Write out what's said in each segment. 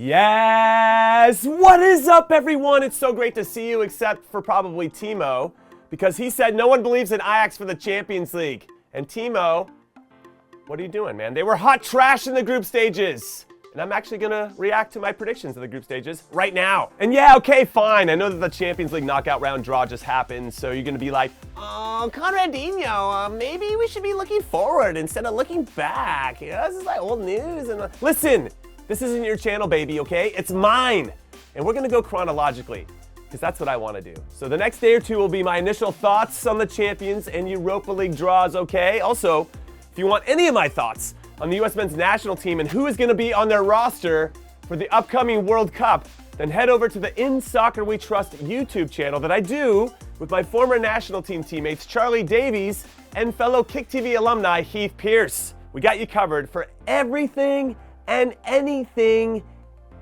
Yes! What is up, everyone? It's so great to see you, except for probably Timo, because he said no one believes in Ajax for the Champions League. And Timo, what are you doing, man? They were hot trash in the group stages. And I'm actually going to react to my predictions of the group stages right now. And yeah, okay, fine. I know that the Champions League knockout round draw just happened, so you're going to be like, oh, Conradinho, maybe we should be looking forward instead of looking back. You know, this is like old news. And listen, this isn't your channel, baby, okay? It's mine. And we're going to go chronologically, because that's what I want to do. So the next day or two will be my initial thoughts on the Champions and Europa League draws, okay? Also, if you want any of my thoughts on the U.S. men's national team and who is going to be on their roster for the upcoming World Cup, then head over to the In Soccer We Trust YouTube channel that I do with my former national team teammates Charlie Davies and fellow Kick TV alumni Heath Pierce. We got you covered for everything and anything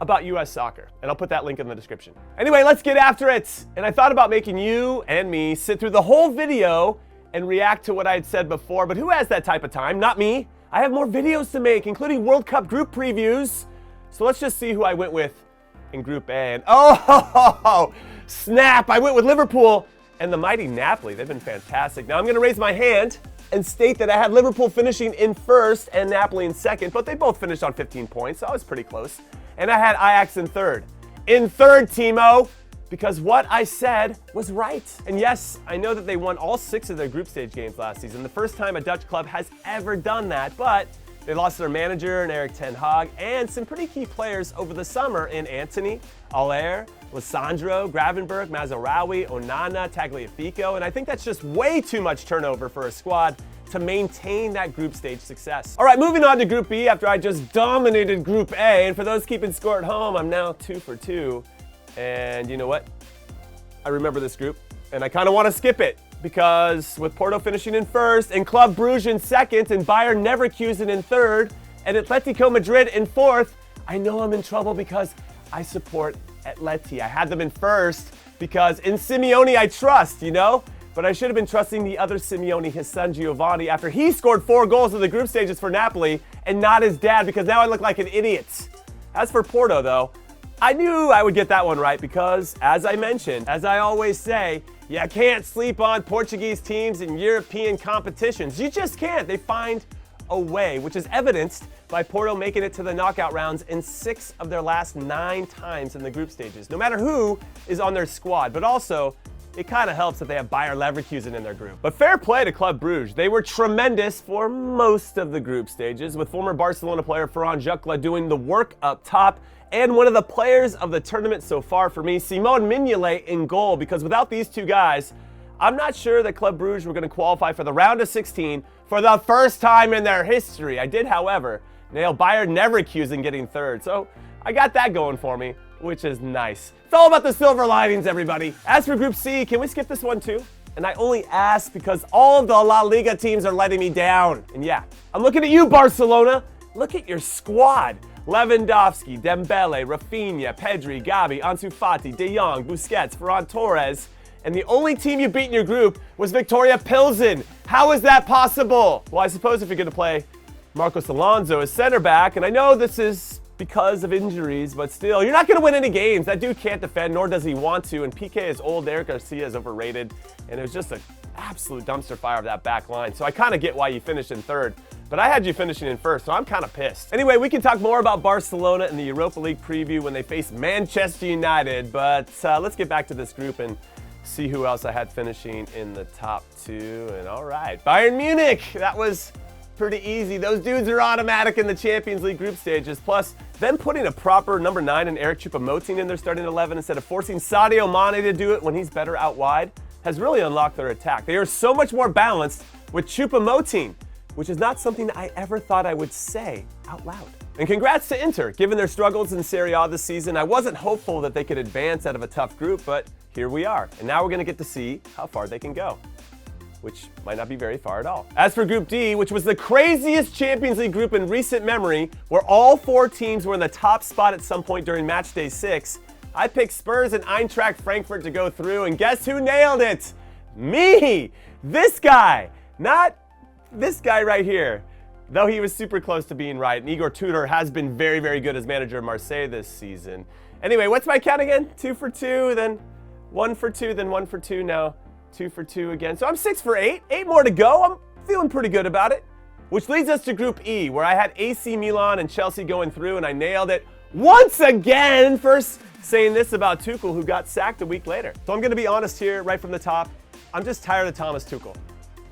about U.S. soccer, and I'll put that link in the description. Anyway, let's get after it. And I thought about making you and me sit through the whole video and react to what I had said before, but who has that type of time? Not me. I have more videos to make, including World Cup group previews. So let's just see who I went with in Group A. And oh, snap, I went with Liverpool and the mighty Napoli. They've been fantastic. Now I'm gonna raise my hand and state that I had Liverpool finishing in first and Napoli in second, but they both finished on 15 points, so I was pretty close. And I had Ajax in third. In third, Timo, because what I said was right. And yes, I know that they won all 6 of their group stage games last season, the first time a Dutch club has ever done that, but they lost their manager in Erik ten Hag and some pretty key players over the summer in Antony, Aller, Lissandro, Gravenberch, Mazraoui, Onana, Tagliafico, and I think that's just way too much turnover for a squad to maintain that group stage success. All right, moving on to Group B after I just dominated Group A, and for those keeping score at home, I'm now 2 for 2. And you know what? I remember this group, and I kind of want to skip it because with Porto finishing in first, and Club Brugge in second, and Bayern Leverkusen in third, and Atletico Madrid in fourth, I know I'm in trouble because I support Atleti. I had them in first because in Simeone I trust, you know? But I should have been trusting the other Simeone, his son Giovanni, after he scored 4 goals in the group stages for Napoli, and not his dad, because now I look like an idiot. As for Porto, though, I knew I would get that one right because, as I mentioned, as I always say, you can't sleep on Portuguese teams in European competitions. You just can't. They find a way, which is evidenced by Porto making it to the knockout rounds in 6 of their last 9 times in the group stages, no matter who is on their squad. But also, it kind of helps that they have Bayer Leverkusen in their group. But fair play to Club Brugge. They were tremendous for most of the group stages, with former Barcelona player Ferran Jucla doing the work up top, and one of the players of the tournament so far for me, Simon Mignolet, in goal, because without these 2 guys, I'm not sure that Club Brugge were going to qualify for the round of 16 for the first time in their history. I did, however, nail Bayer Leverkusen getting third, so I got that going for me, which is nice. It's all about the silver linings, everybody. As for Group C, can we skip this one too? And I only ask because all of the La Liga teams are letting me down. And yeah, I'm looking at you, Barcelona. Look at your squad. Lewandowski, Dembele, Rafinha, Pedri, Gavi, Ansu Fati, De Jong, Busquets, Ferran Torres. And the only team you beat in your group was Victoria Pilsen. How is that possible? Well, I suppose if you're going to play Marcos Alonso as center back, and I know this is because of injuries, but still, you're not going to win any games. That dude can't defend, nor does he want to, and PK is old, Eric Garcia is overrated, and it was just an absolute dumpster fire of that back line. So I kind of get why you finished in third, but I had you finishing in first, so I'm kind of pissed. Anyway, we can talk more about Barcelona in the Europa League preview when they face Manchester United, but let's get back to this group and see who else I had finishing in the top 2. And all right, Bayern Munich, that was pretty easy. Those dudes are automatic in the Champions League group stages. Plus, them putting a proper number 9 and Eric Choupo-Moting in their starting 11 instead of forcing Sadio Mane to do it when he's better out wide has really unlocked their attack. They are so much more balanced with Choupo-Moting, which is not something that I ever thought I would say out loud. And congrats to Inter. Given their struggles in Serie A this season, I wasn't hopeful that they could advance out of a tough group, but here we are. And now we're going to get to see how far they can go, which might not be very far at all. As for Group D, which was the craziest Champions League group in recent memory, where all 4 teams were in the top spot at some point during match day 6, I picked Spurs and Eintracht Frankfurt to go through, and guess who nailed it? Me! This guy! Not this guy right here. though he was super close to being right. And Igor Tudor has been very, very good as manager of Marseille this season. Anyway, what's my count again? 2 for 2, then 1 for 2, then 1 for 2, now 2 for 2 again. So I'm 6 for 8. 8 more to go. I'm feeling pretty good about it. Which leads us to Group E, where I had AC Milan and Chelsea going through, and I nailed it once again. First saying this about Tuchel, who got sacked a week later. So I'm going to be honest here right from the top. I'm just tired of Thomas Tuchel,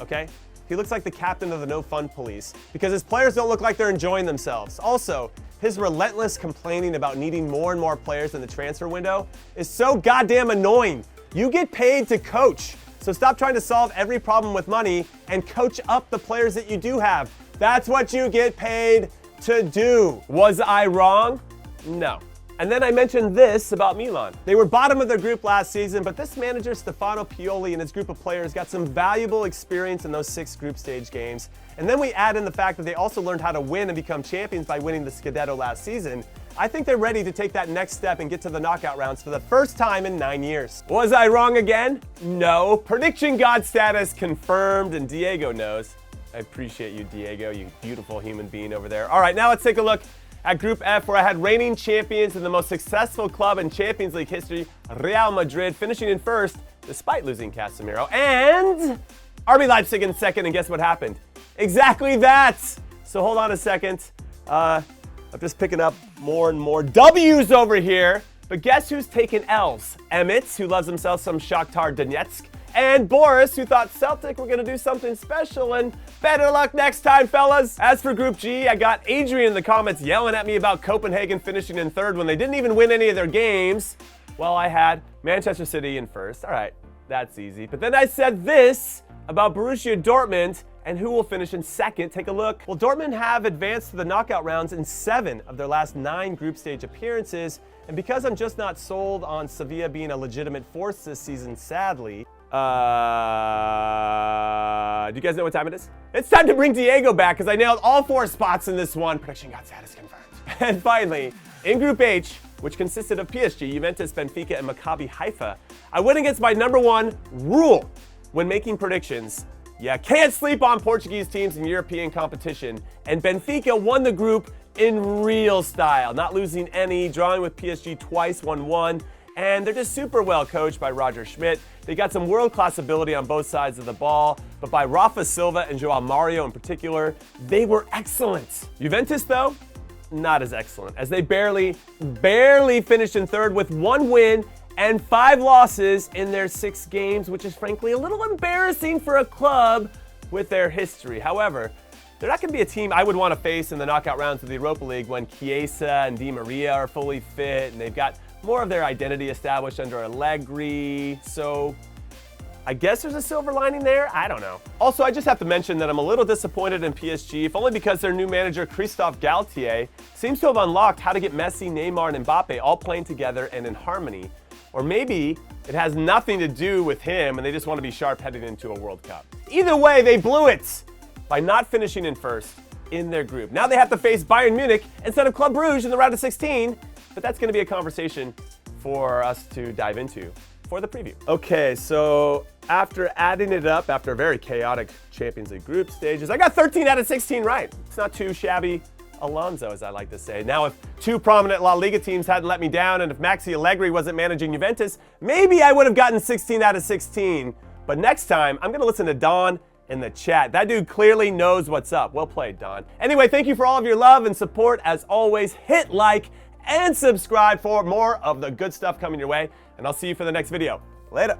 okay? He looks like the captain of the no-fun police because his players don't look like they're enjoying themselves. Also, his relentless complaining about needing more and more players in the transfer window is so goddamn annoying. You get paid to coach, so stop trying to solve every problem with money and coach up the players that you do have. That's what you get paid to do. Was I wrong? No. And then I mentioned this about Milan. They were bottom of their group last season, but this manager, Stefano Pioli, and his group of players got some valuable experience in those 6 group stage games. And then we add in the fact that they also learned how to win and become champions by winning the Scudetto last season. I think they're ready to take that next step and get to the knockout rounds for the first time in 9 years. Was I wrong again? No. Prediction God status confirmed, and Diego knows. I appreciate you, Diego, you beautiful human being over there. All right, now let's take a look at Group F, where I had reigning champions and the most successful club in Champions League history, Real Madrid, finishing in first despite losing Casemiro, and RB Leipzig in second, and guess what happened? Exactly that! So hold on a second. I'm just picking up more and more W's over here, but guess who's taking L's? Emmett, who loves himself some Shakhtar Donetsk, and Boris, who thought Celtic were going to do something special, and better luck next time, fellas. As for Group G, I got Adrian in the comments yelling at me about Copenhagen finishing in third when they didn't even win any of their games. Well, I had Manchester City in first. All right, that's easy. But then I said this about Borussia Dortmund and who will finish in second. Take a look. Well, Dortmund have advanced to the knockout rounds in 7 of their last 9 group stage appearances. And because I'm just not sold on Sevilla being a legitimate force this season, sadly, do you guys know what time it is? It's time to bring Diego back because I nailed all 4 spots in this one. Prediction God status confirmed. And finally, in Group H, which consisted of PSG, Juventus, Benfica, and Maccabi Haifa, I went against my #1 rule when making predictions. You can't sleep on Portuguese teams in European competition, and Benfica won the group in real style, not losing any, drawing with PSG twice, 1-1. And they're just super well coached by Roger Schmidt. They got some world-class ability on both sides of the ball, but by Rafa Silva and Joao Mario in particular, they were excellent. Juventus, though, not as excellent, as they barely finished in third with 1 win and 5 losses in their 6 games, which is frankly a little embarrassing for a club with their history. However, they're not going to be a team I would want to face in the knockout rounds of the Europa League when Chiesa and Di Maria are fully fit, and they've got more of their identity established under Allegri, so I guess there's a silver lining there. I don't know. Also, I just have to mention that I'm a little disappointed in PSG, if only because their new manager, Christophe Galtier, seems to have unlocked how to get Messi, Neymar, and Mbappe all playing together and in harmony. Or maybe it has nothing to do with him and they just want to be sharp heading into a World Cup. Either way, they blew it by not finishing in first in their group. Now they have to face Bayern Munich instead of Club Brugge in the round of 16. But that's going to be a conversation for us to dive into for the preview. Okay, so after adding it up, after a very chaotic Champions League group stages, I got 13 out of 16 right. It's not too shabby Alonso, as I like to say. Now, if 2 prominent La Liga teams hadn't let me down, and if Maxi Allegri wasn't managing Juventus, maybe I would have gotten 16 out of 16. But next time, I'm going to listen to Don in the chat. That dude clearly knows what's up. Well played, Don. Anyway, thank you for all of your love and support. As always, hit like and subscribe for more of the good stuff coming your way, and I'll see you for the next video. Later.